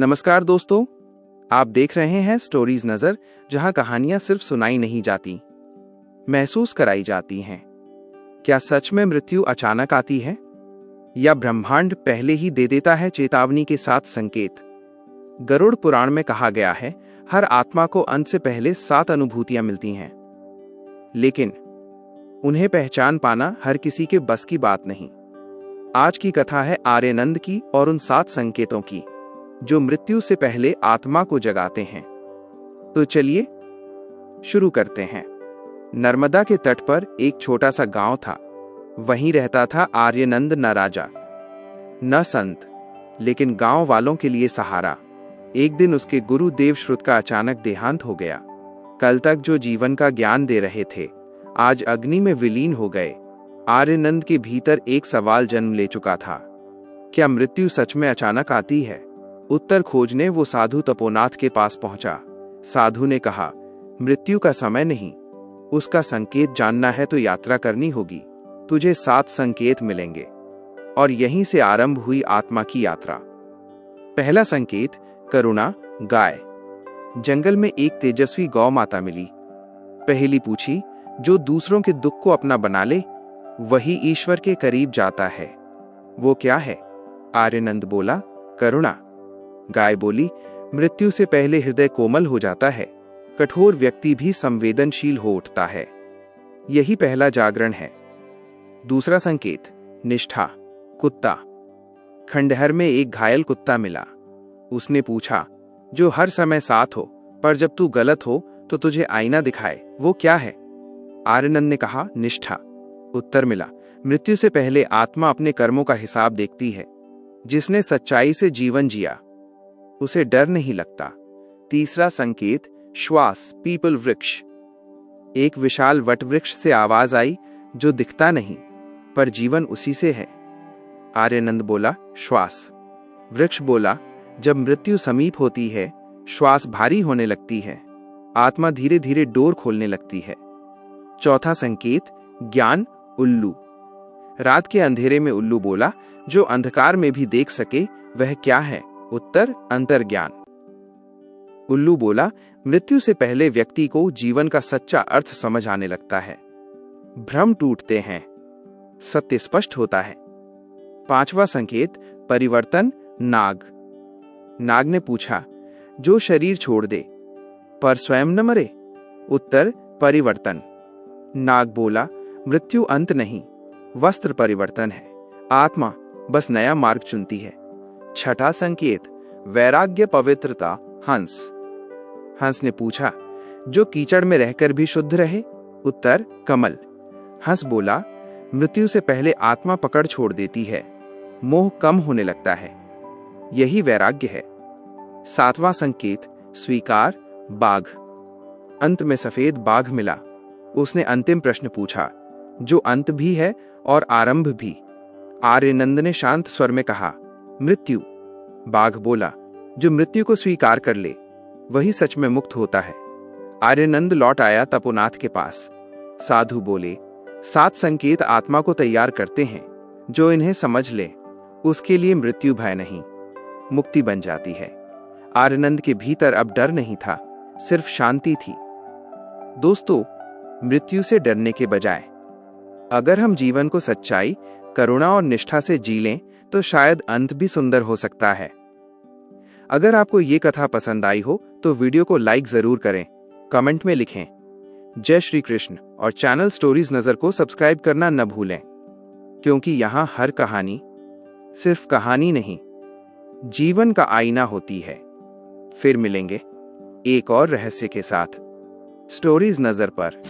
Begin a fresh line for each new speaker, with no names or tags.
नमस्कार दोस्तों, आप देख रहे हैं स्टोरीज नजर, जहां कहानियां सिर्फ सुनाई नहीं जाती, महसूस कराई जाती हैं। क्या सच में मृत्यु अचानक आती है या ब्रह्मांड पहले ही दे देता है चेतावनी के साथ संकेत? गरुड़ पुराण में कहा गया है, हर आत्मा को अंत से पहले 7 अनुभूतियां मिलती हैं, लेकिन उन्हें पहचान पाना हर किसी के बस की बात नहीं। आज की कथा है आर्यनंद की और उन 7 संकेतों की जो मृत्यु से पहले आत्मा को जगाते हैं। तो चलिए शुरू करते हैं। नर्मदा के तट पर एक छोटा सा गांव था। वहीं रहता था आर्यनंद, न राजा न संत, लेकिन गांव वालों के लिए सहारा। एक दिन उसके गुरु देवश्रुत का अचानक देहांत हो गया। कल तक जो जीवन का ज्ञान दे रहे थे, आज अग्नि में विलीन हो गए। आर्यनंद के भीतर एक सवाल जन्म ले चुका था, क्या मृत्यु सच में अचानक आती है? उत्तर खोजने वो साधु तपोनाथ के पास पहुंचा। साधु ने कहा, मृत्यु का समय नहीं, उसका संकेत जानना है तो यात्रा करनी होगी। तुझे 7 संकेत मिलेंगे और यहीं से आरंभ हुई आत्मा की यात्रा। पहला संकेत, करुणा, गाय। जंगल में एक तेजस्वी गौ माता मिली। पहेली पूछी, जो दूसरों के दुख को अपना बना ले वही ईश्वर के करीब जाता है। वो क्या है? आर्यनंद बोला, करुणा। गाय बोली, मृत्यु से पहले हृदय कोमल हो जाता है, कठोर व्यक्ति भी संवेदनशील हो उठता है। यही पहला जागरण है। दूसरा संकेत, निष्ठा, कुत्ता। खंडहर में एक घायल कुत्ता मिला। उसने पूछा, जो हर समय साथ हो पर जब तू गलत हो तो तुझे आईना दिखाए, वो क्या है? आर्यनंद ने कहा, निष्ठा। उत्तर मिला, मृत्यु से पहले आत्मा अपने कर्मों का हिसाब देखती है। जिसने सच्चाई से जीवन जिया उसे डर नहीं लगता। तीसरा संकेत, श्वास, पीपल वृक्ष। एक विशाल वट वृक्ष से आवाज आई, जो दिखता नहीं पर जीवन उसी से है। आर्यनंद बोला, श्वास। वृक्ष बोला, जब मृत्यु समीप होती है, श्वास भारी होने लगती है, आत्मा धीरे धीरे डोर खोलने लगती है। चौथा संकेत, ज्ञान, उल्लू। रात के अंधेरे में उल्लू बोला, जो अंधकार में भी देख सके वह क्या है? उत्तर, अंतर्ज्ञान। उल्लू बोला, मृत्यु से पहले व्यक्ति को जीवन का सच्चा अर्थ समझ आने लगता है। भ्रम टूटते हैं, सत्य स्पष्ट होता है। पांचवा संकेत, परिवर्तन, नाग। नाग ने पूछा, जो शरीर छोड़ दे पर स्वयं न मरे? उत्तर, परिवर्तन। नाग बोला, मृत्यु अंत नहीं, वस्त्र परिवर्तन है। आत्मा बस नया मार्ग चुनती है। छठा संकेत, वैराग्य, पवित्रता, हंस। हंस ने पूछा, जो कीचड़ में रहकर भी शुद्ध रहे? उत्तर, कमल। हंस बोला, मृत्यु से पहले आत्मा पकड़ छोड़ देती है, मोह कम होने लगता है, यही वैराग्य है। सातवां संकेत, स्वीकार, बाघ। अंत में सफेद बाघ मिला। उसने अंतिम प्रश्न पूछा, जो अंत भी है और आरंभ भी? आर्यनंद ने शांत स्वर में कहा, मृत्यु। बाघ बोला, जो मृत्यु को स्वीकार कर ले वही सच में मुक्त होता है। आर्यनंद लौट आया तपोनाथ के पास। साधु बोले, 7 संकेत आत्मा को तैयार करते हैं, जो इन्हें समझ ले उसके लिए मृत्यु भय नहीं, मुक्ति बन जाती है। आर्यनंद के भीतर अब डर नहीं था, सिर्फ शांति थी। दोस्तों, मृत्यु से डरने के बजाय अगर हम जीवन को सच्चाई, करुणा और निष्ठा से जी लें तो शायद अंत भी सुंदर हो सकता है। अगर आपको ये कथा पसंद आई हो तो वीडियो को लाइक जरूर करें, कमेंट में लिखें जय श्री कृष्ण और चैनल स्टोरीज नजर को सब्सक्राइब करना न भूलें, क्योंकि यहाँ हर कहानी सिर्फ कहानी नहीं, जीवन का आईना होती है। फिर मिलेंगे एक और रहस्य के साथ स्टोरीज नजर पर।